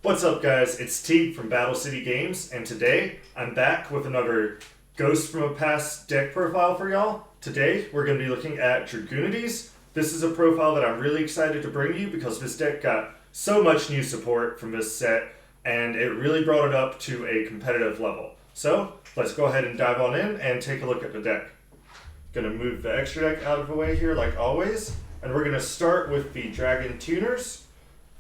What's up, guys? It's Teague from Battle City Games, and today I'm back with another Ghost from a Past deck profile for y'all. Today we're going to be looking at Dragunities. This is a profile that I'm really excited to bring you because this deck got so much new support from this set, and it really brought it up to a competitive level. So let's go ahead and dive on in and take a look at the deck. Going to move the extra deck out of the way here like always, and we're going to start with the Dragon Tuners.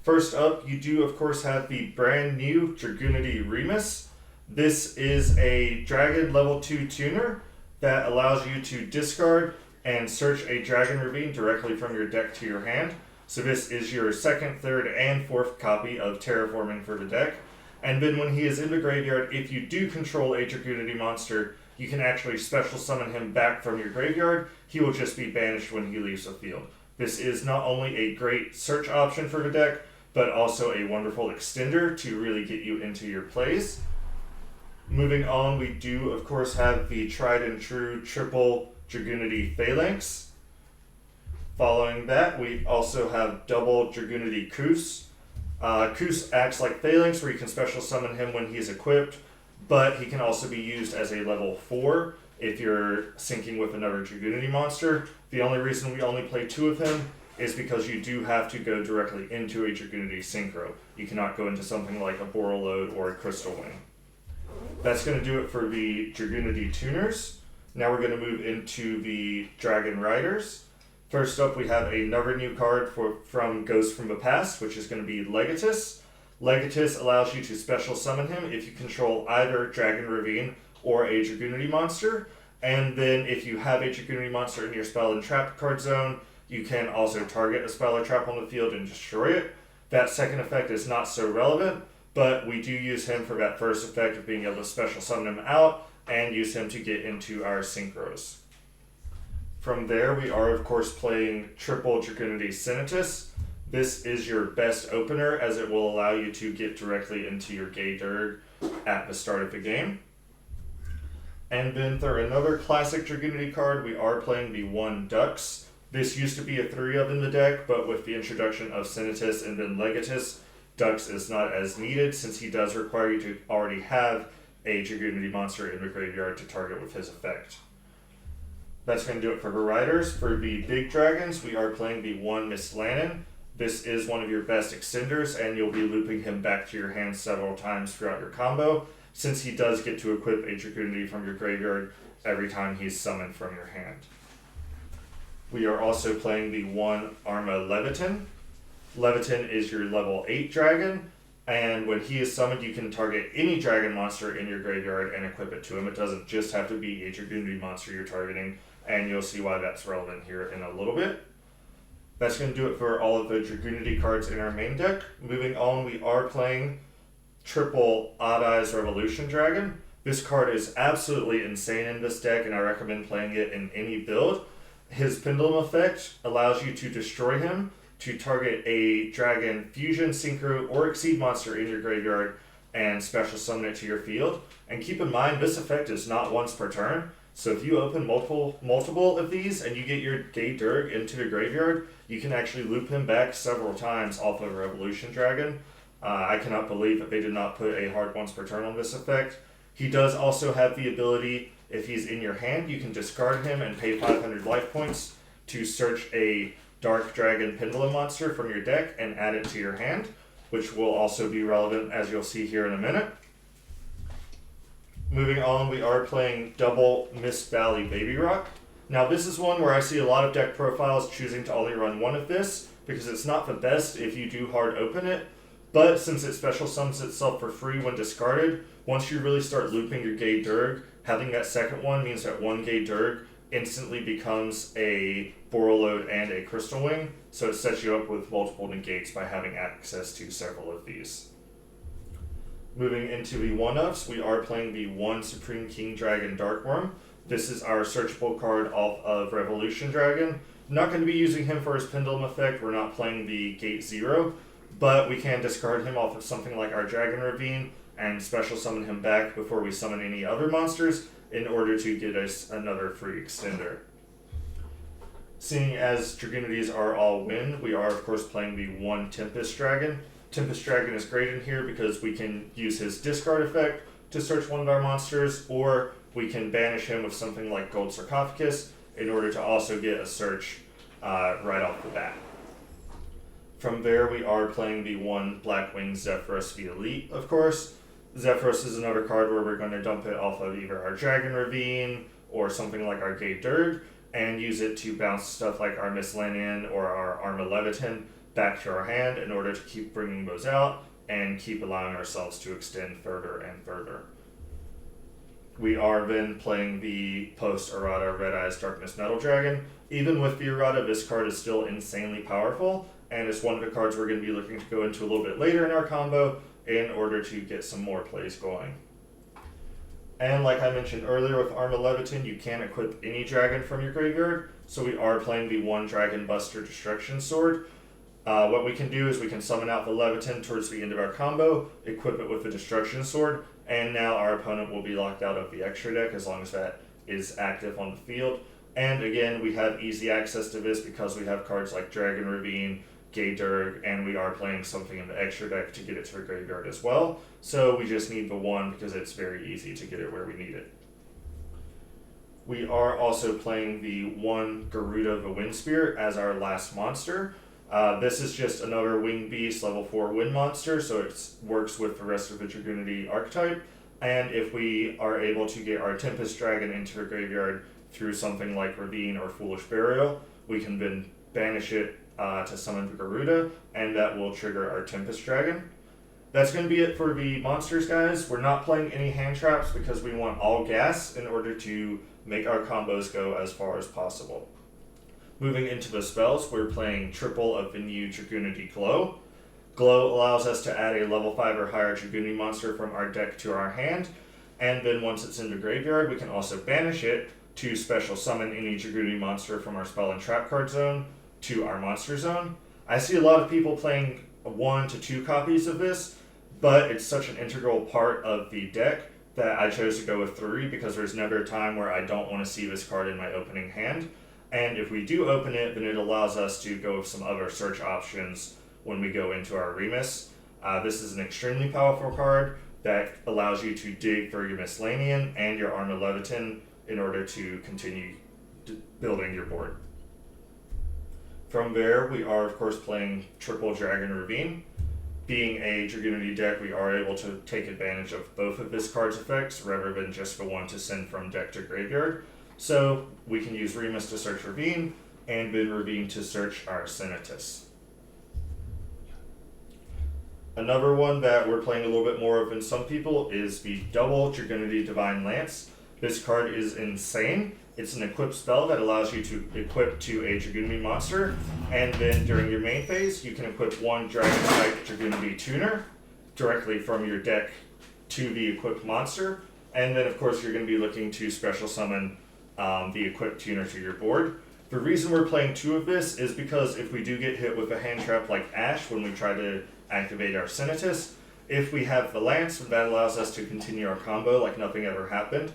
First up, you do of course have the brand new Dragunity Remus. This is a Dragon level 2 tuner that allows you to discard and search a Dragon Ravine directly from your deck to your hand. So this is your second, third, and fourth copy of Terraforming for the deck. And then when he is in the graveyard, if you do control a Dragunity monster, you can actually special summon him back from your graveyard. He will just be banished when he leaves the field. This is not only a great search option for the deck, but also a wonderful extender to really get you into your plays. Moving on, we do of course have the tried and true triple Dragunity Phalanx. Following that, we also have double Dragunity Kus. Kus acts like Phalanx, where you can special summon him when he's equipped, but he can also be used as a level 4 if you're syncing with another Dragunity monster. The only reason we only play 2 of him is because you do have to go directly into a Dragunity Synchro. You cannot go into something like a Borreload or a Crystal Wing. That's going to do it for the Dragunity Tuners. Now we're going to move into the Dragon Riders. First up, we have another new card from Ghost from the Past, which is going to be Legatus. Legatus allows you to special summon him if you control either Dragon Ravine or a Dragunity monster. And then if you have a Dragunity monster in your spell and trap card zone, you can also target a spell or trap on the field and destroy it. That second effect is not so relevant, but we do use him for that first effect of being able to special summon him out and use him to get into our synchros. From there, we are of course playing triple Dragonity Sinitus. This is your best opener as it will allow you to get directly into your Gate Derk at the start of the game. And then for another classic Dragonity card, we are playing the 1 Ducks. This used to be a 3 of in the deck, but with the introduction of Sinitus and then Legatus, Ducks is not as needed since he does require you to already have a Dragunity monster in the graveyard to target with his effect. That's going to do it for the Riders. For the Big Dragons, we are playing the 1 Miss Lannon. This is one of your best extenders, and you'll be looping him back to your hand several times throughout your combo, since he does get to equip a Dragunity from your graveyard every time he's summoned from your hand. We are also playing the 1 Arma Leviton. Leviton is your level 8 dragon, and when he is summoned, you can target any dragon monster in your graveyard and equip it to him. It doesn't just have to be a Dragunity monster you're targeting, and you'll see why that's relevant here in a little bit. That's going to do it for all of the Dragunity cards in our main deck. Moving on, we are playing triple Odd Eyes Revolution Dragon. This card is absolutely insane in this deck, and I recommend playing it in any build. His Pendulum effect allows you to destroy him, to target a Dragon Fusion, Synchro, or Exceed monster in your graveyard and special summon it to your field. And keep in mind, this effect is not once per turn, so if you open multiple of these and you get your Gate Derk into the graveyard, you can actually loop him back several times off of Revolution Dragon. I cannot believe that they did not put a hard once per turn on this effect. He does also have the ability, if he's in your hand, you can discard him and pay 500 life points to search a Dark Dragon Pendulum monster from your deck and add it to your hand, which will also be relevant as you'll see here in a minute. Moving on, we are playing double Mist Valley Baby Rock. Now this is one where I see a lot of deck profiles choosing to only run 1 of this because it's not the best if you do hard open it, but since it special summons itself for free when discarded, once you really start looping your Gate Derk, having that second one means that 1 Gate Derk instantly becomes a Borreload and a Crystal Wing, so it sets you up with multiple negates by having access to several of these. Moving into the 1-ups, we are playing the 1 Supreme King Dragon Darkworm. This is our searchable card off of Revolution Dragon. I'm not going to be using him for his Pendulum effect, we're not playing the Gate 0, but we can discard him off of something like our Dragon Ravine and special summon him back before we summon any other monsters in order to get us another free extender. Seeing as Dragunities are all wind, we are of course playing the 1 Tempest Dragon. Tempest Dragon is great in here because we can use his discard effect to search one of our monsters, or we can banish him with something like Gold Sarcophagus in order to also get a search right off the bat. From there, we are playing the 1 Blackwing Zephyros the Elite, of course. Zephyros is another card where we're going to dump it off of either our Dragon Ravine or something like our Gate Derk, and use it to bounce stuff like our Miss Lannon or our Arma Leviton back to our hand in order to keep bringing those out and keep allowing ourselves to extend further and further. We are then playing the post-errata Red Eyes Darkness Metal Dragon. Even with the errata, this card is still insanely powerful, and it's one of the cards we're going to be looking to go into a little bit later in our combo in order to get some more plays going. And like I mentioned earlier with Arma Leviton, you can equip any dragon from your graveyard, so we are playing the 1 Dragon Buster Destruction Sword. What we can do is we can summon out the Leviton towards the end of our combo, equip it with the Destruction Sword, and now our opponent will be locked out of the extra deck as long as that is active on the field. And again, we have easy access to this because we have cards like Dragon Ravine, Gate Derk, and we are playing something in the extra deck to get it to the graveyard as well. So we just need the 1 because it's very easy to get it where we need it. We are also playing the 1 Garuda the Windpeare as our last monster. This is just another Winged Beast level 4 wind monster, so it works with the rest of the Dragunity archetype. And if we are able to get our Tempest Dragon into the graveyard through something like Ravine or Foolish Burial, we can then banish it to summon the Garuda, and that will trigger our Tempest Dragon. That's going to be it for the monsters, guys. We're not playing any hand traps because we want all gas in order to make our combos go as far as possible. Moving into the spells, we're playing triple of the new Dragunity Glow. Glow allows us to add a level 5 or higher Dragunity monster from our deck to our hand, and then once it's in the graveyard, we can also banish it to special summon any Dragunity monster from our spell and trap card zone to our monster zone. I see a lot of people playing 1 to 2 copies of this, but it's such an integral part of the deck that I chose to go with 3 because there's never a time where I don't want to see this card in my opening hand. And if we do open it, then it allows us to go with some other search options when we go into our Remus. This is an extremely powerful card that allows you to dig through your Miscellanean and your Arma Leviton in order to continue building your board. From there, we are of course playing triple Dragon Ravine. Being a Dragonity deck, we are able to take advantage of both of this card's effects rather than just the one to send from deck to graveyard. So we can use Remus to search Ravine, and then Ravine to search our Sinitus. Another one that we're playing a little bit more of than some people is the double Dragonity Divine Lance. This card is insane. It's an equipped spell that allows you to equip to a Dragunity monster, and then during your main phase, you can equip 1 Dragon-type Dragunity Tuner directly from your deck to the equipped monster, and then of course you're going to be looking to special summon the equipped tuner to your board. The reason we're playing 2 of this is because if we do get hit with a hand trap like Ash when we try to activate our Sinitus, if we have the Lance, that allows us to continue our combo like nothing ever happened.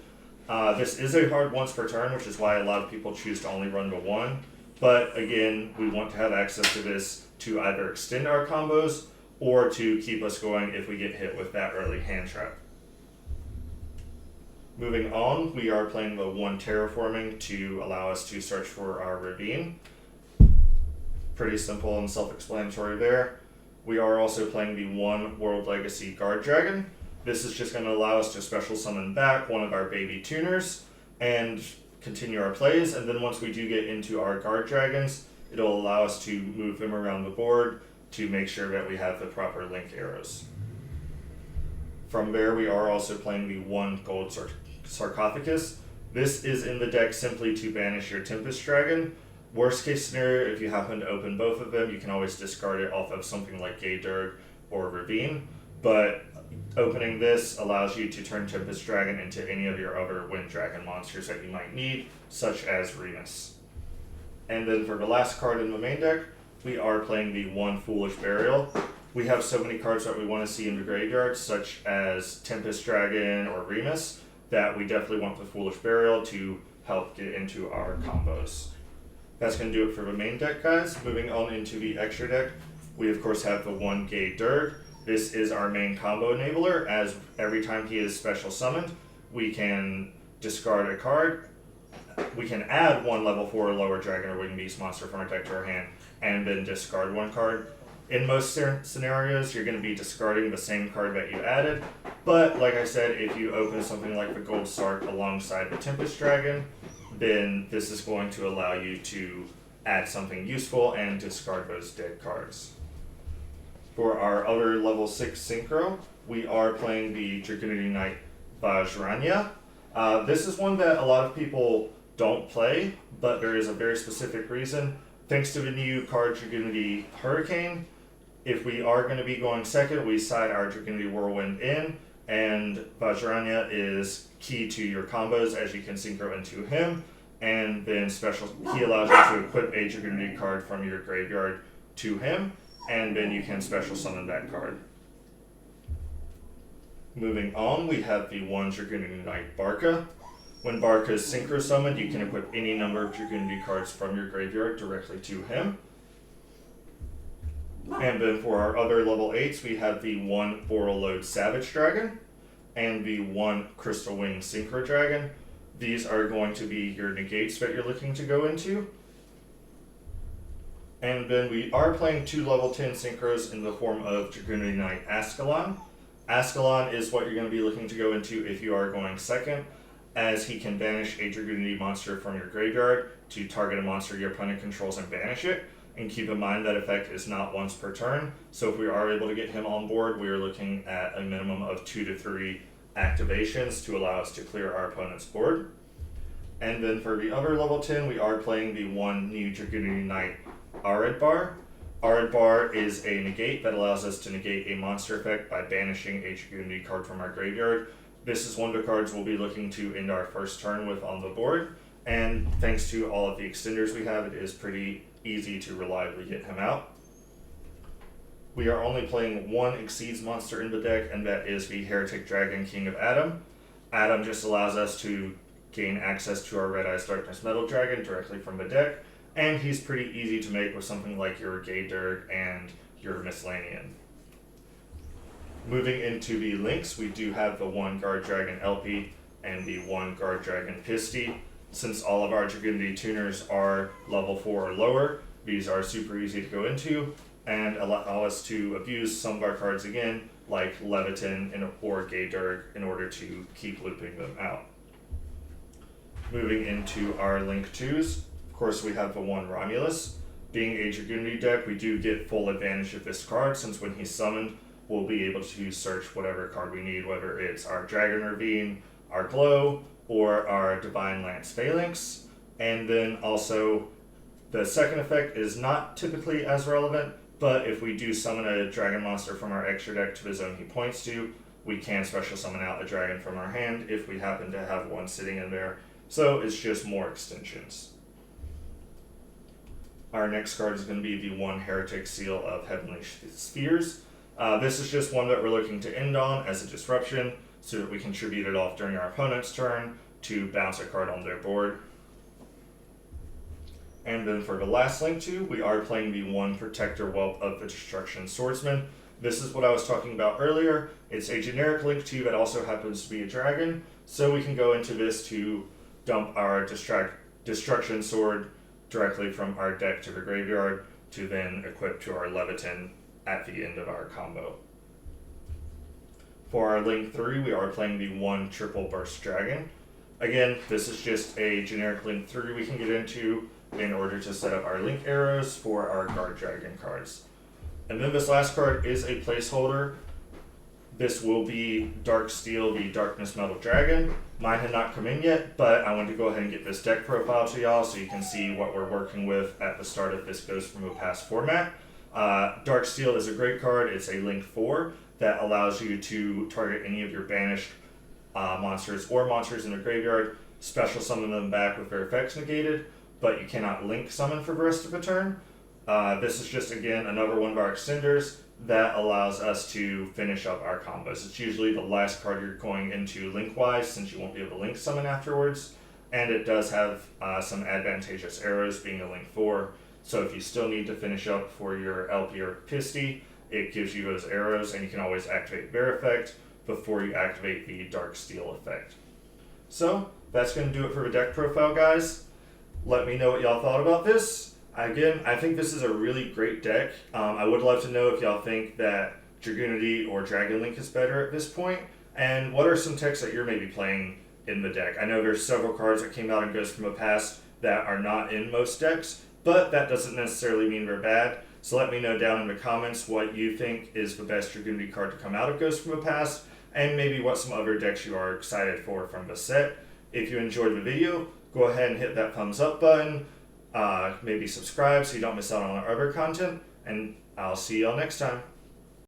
This is a hard once per turn, which is why a lot of people choose to only run to 1. But again, we want to have access to this to either extend our combos or to keep us going if we get hit with that early hand trap. Moving on, we are playing the 1 Terraforming to allow us to search for our Ravine. Pretty simple and self-explanatory there. We are also playing the 1 World Legacy Guard Dragon. This is just going to allow us to special summon back one of our baby tuners and continue our plays, and then once we do get into our guard dragons, it'll allow us to move them around the board to make sure that we have the proper link arrows. From there, we are also playing the 1 Gold Sarcophagus. This is in the deck simply to banish your Tempest Dragon. Worst case scenario, if you happen to open both of them, you can always discard it off of something like Gate Derk or Ravine, but opening this allows you to turn Tempest Dragon into any of your other Wind Dragon monsters that you might need, such as Remus. And then for the last card in the main deck, we are playing the 1 Foolish Burial. We have so many cards that we want to see in the graveyard, such as Tempest Dragon or Remus, that we definitely want the Foolish Burial to help get into our combos. That's going to do it for the main deck, guys. Moving on into the extra deck, We of course have the one Gate Derk. This is our main combo enabler, as every time he is special summoned, we can discard a card. We can add one level 4 or lower dragon or winged beast monster from our deck to our hand, and then discard one card. In most scenarios, you're going to be discarding the same card that you added, but like I said, if you open something like the Gold Sarc alongside the Tempest Dragon, then this is going to allow you to add something useful and discard those dead cards. For our other level 6 synchro, we are playing the Dragonity Knight Bajranya. This is one that a lot of people don't play, but there is a very specific reason. Thanks to the new card Dragunity Hurricane, if we are going to be going second, we side our Dragunity Whirlwind in, and Bajranya is key to your combos as you can synchro into him, and then he allows you to equip a Dragunity card from your graveyard to him, and then you can special summon that card. Moving on, we have the one Dragonity Knight Barca. When Barca is synchro summoned, you can equip any number of Dragonity cards from your graveyard directly to him. And then for our other level 8s, we have the one Boral Load Savage Dragon and the one Crystal Wing Synchro Dragon. These are going to be your negates that you're looking to go into. And then we are playing 2 level 10 synchros in the form of Dragonity Knight Ascalon. Ascalon is what you're going to be looking to go into if you are going second, as he can banish a Dragonity monster from your graveyard to target a monster your opponent controls and banish it. And keep in mind that effect is not once per turn, so if we are able to get him on board, we are looking at a minimum of 2 to 3 activations to allow us to clear our opponent's board. And then for the other level 10, we are playing the one new Dragonity Knight Aradbar. Aradbar is a negate that allows us to negate a monster effect by banishing a Dragonity card from our graveyard. This is one of the cards we'll be looking to end our first turn with on the board, and thanks to all of the extenders we have, it is pretty easy to reliably get him out. We are only playing one Exceeds monster in the deck, and that is the Heretic Dragon King of Adam. Adam just allows us to gain access to our Red Eyes Darkness Metal Dragon directly from the deck, and he's pretty easy to make with something like your Gate Derk and your Miscellanean. Moving into the links, we do have the one Guard Dragon Elpie and the one Guard Dragon Pisty. Since all of our Dragonity tuners are level 4 or lower, these are super easy to go into and allow us to abuse some of our cards again, like Leviton or Gate Derk, in order to keep looping them out. Moving into our link 2s, of course we have the one Romulus. Being a Dragonity deck, we do get full advantage of this card, since when he's summoned, we'll be able to search whatever card we need, whether it's our Dragon Ravine, our Glow, or our Divine Lance Phalanx. And then also, the second effect is not typically as relevant, but if we do summon a dragon monster from our extra deck to the zone he points to, we can special summon out a dragon from our hand if we happen to have one sitting in there. So it's just more extensions. Our next card is going to be the one Heretic Seal of Heavenly Spheres. This is just one that we're looking to end on as a disruption, so that we can tribute it off during our opponent's turn to bounce a card on their board. And then for the last link 2, we are playing the one Protector Whelp of the Destruction Swordsman. This is what I was talking about earlier. It's a generic link 2 that also happens to be a dragon, so we can go into this to dump our Destruction Sword directly from our deck to the graveyard to then equip to our Leviton at the end of our combo. For our link 3, we are playing the one Triple Burst Dragon. Again, this is just a generic link 3 we can get into in order to set up our link arrows for our Guard Dragon cards. And then this last card is a placeholder. This will be Dark Steel, the Darkness Metal Dragon. Mine had not come in yet, but I wanted to go ahead and get this deck profile to y'all so you can see what we're working with at the start of this Ghost from a Past format. Dark Steel is a great card. It's a link 4 that allows you to target any of your banished monsters or monsters in the graveyard, special summon them back with their effects negated, but you cannot link summon for the rest of the turn. This is just, again, another one of our extenders that allows us to finish up our combos. It's usually the last card you're going into link-wise, since you won't be able to link summon afterwards, and it does have some advantageous arrows, being a link 4, So if you still need to finish up for your LP or Pisty, it gives you those arrows, and you can always activate their effect before you activate the Dark Steel effect. So that's going to do it for the deck profile, guys. Let me know what y'all thought about this. Again, I think this is a really great deck. I would love to know if y'all think that Dragunity or Dragon Link is better at this point, and what are some decks that you're maybe playing in the deck. I know there's several cards that came out in Ghost from the Past that are not in most decks, but that doesn't necessarily mean they're bad. So let me know down in the comments what you think is the best Dragunity card to come out of Ghost from the Past, and maybe what some other decks you are excited for from the set. If you enjoyed the video, go ahead and hit that thumbs up button, maybe subscribe so you don't miss out on our other content, and I'll see y'all next time.